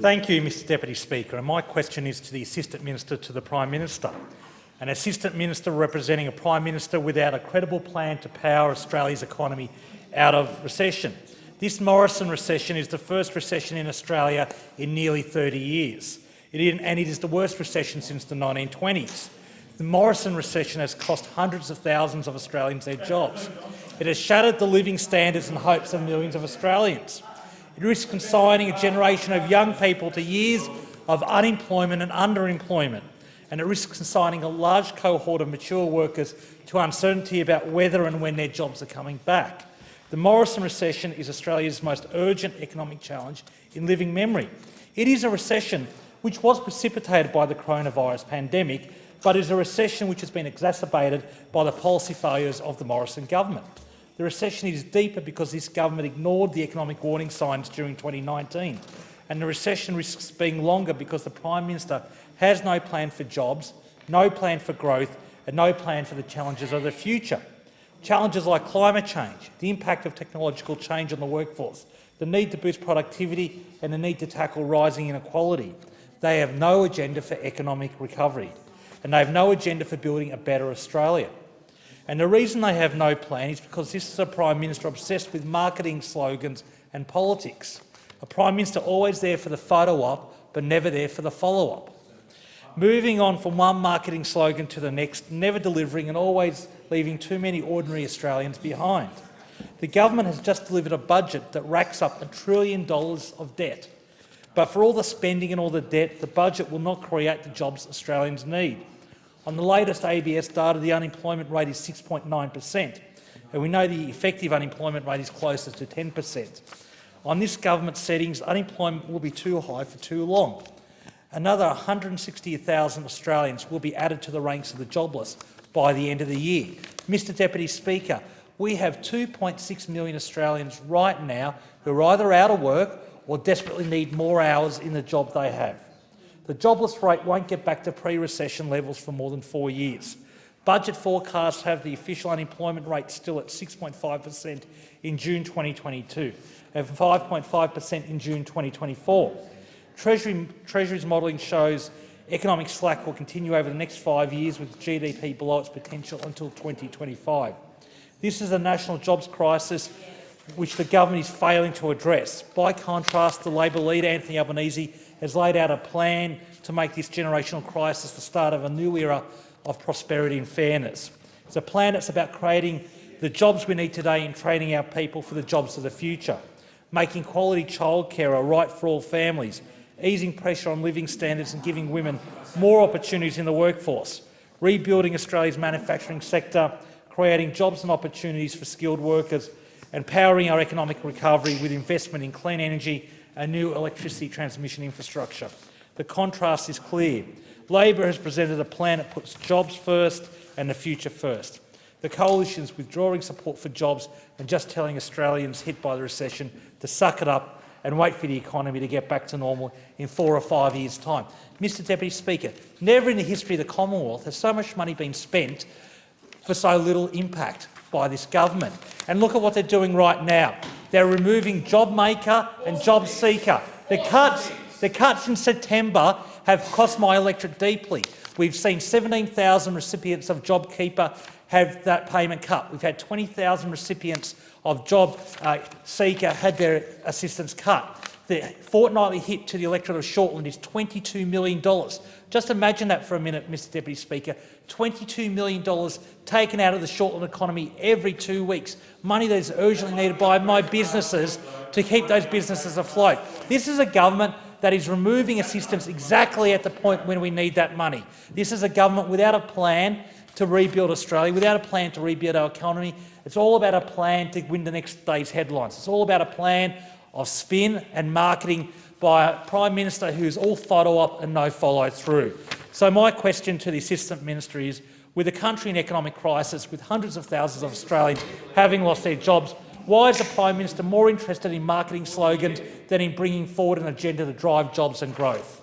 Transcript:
Thank you, Mr Deputy Speaker. And my question is to the Assistant Minister to the Prime Minister. An Assistant Minister representing a Prime Minister without a credible plan to power Australia's economy out of recession. This Morrison recession is the first recession in Australia in nearly 30 years. It is the worst recession since the 1920s. The Morrison recession has cost hundreds of thousands of Australians their jobs. It has shattered the living standards and hopes of millions of Australians. It risks consigning a generation of young people to years of unemployment and underemployment, and it risks consigning a large cohort of mature workers to uncertainty about whether and when their jobs are coming back. The Morrison recession is Australia's most urgent economic challenge in living memory. It is a recession which was precipitated by the coronavirus pandemic, but is a recession which has been exacerbated by the policy failures of the Morrison government. The recession is deeper because this government ignored the economic warning signs during 2019, and the recession risks being longer because the Prime Minister has no plan for jobs, no plan for growth and no plan for the challenges of the future. Challenges like climate change, the impact of technological change on the workforce, the need to boost productivity and the need to tackle rising inequality. They have no agenda for economic recovery, and they have no agenda for building a better Australia. And the reason they have no plan is because this is a Prime Minister obsessed with marketing slogans and politics. A Prime Minister always there for the photo-op, but never there for the follow-up. Moving on from one marketing slogan to the next, never delivering and always leaving too many ordinary Australians behind. The government has just delivered a budget that racks up $1 trillion of debt. But for all the spending and all the debt, the budget will not create the jobs Australians need. On the latest ABS data, the unemployment rate is 6.9%, and we know the effective unemployment rate is closer to 10%. On this government settings, unemployment will be too high for too long. Another 160,000 Australians will be added to the ranks of the jobless by the end of the year. Mr Deputy Speaker, we have 2.6 million Australians right now who are either out of work or desperately need more hours in the job they have. The jobless rate won't get back to pre-recession levels for more than 4 years. Budget forecasts have the official unemployment rate still at 6.5% in June 2022 and 5.5% in June 2024. Treasury's modelling shows economic slack will continue over the next 5 years with GDP below its potential until 2025. This is a national jobs crisis which the government is failing to address. By contrast, the Labor leader, Anthony Albanese, has laid out a plan to make this generational crisis the start of a new era of prosperity and fairness. It's a plan that's about creating the jobs we need today and training our people for the jobs of the future, making quality childcare a right for all families, easing pressure on living standards and giving women more opportunities in the workforce, rebuilding Australia's manufacturing sector, creating jobs and opportunities for skilled workers, and powering our economic recovery with investment in clean energy and new electricity transmission infrastructure. The contrast is clear. Labor has presented a plan that puts jobs first and the future first. The coalition is withdrawing support for jobs and just telling Australians hit by the recession to suck it up and wait for the economy to get back to normal in 4 or 5 years' time. Mr Deputy Speaker, never in the history of the Commonwealth has so much money been spent for so little impact by this government. And look at what they're doing right now. They're removing JobMaker and JobSeeker. The cuts in September have cost my electorate deeply. We've seen 17,000 recipients of JobKeeper have that payment cut. We've had 20,000 recipients of JobSeeker had their assistance cut. The fortnightly hit to the electorate of Shortland is $22 million. Just imagine that for a minute, Mr Deputy Speaker. $22 million taken out of the Shortland economy every 2 weeks, money that is urgently needed by my businesses to keep those businesses afloat. This is a government that is removing assistance exactly at the point when we need that money. This is a government without a plan to rebuild Australia, without a plan to rebuild our economy. It's all about a plan to win the next day's headlines. It's all about a plan of spin and marketing by a Prime Minister who's all photo-op and no follow-through. So my question to the Assistant Minister is, with the country in economic crisis, with hundreds of thousands of Australians having lost their jobs, why is the Prime Minister more interested in marketing slogans than in bringing forward an agenda to drive jobs and growth?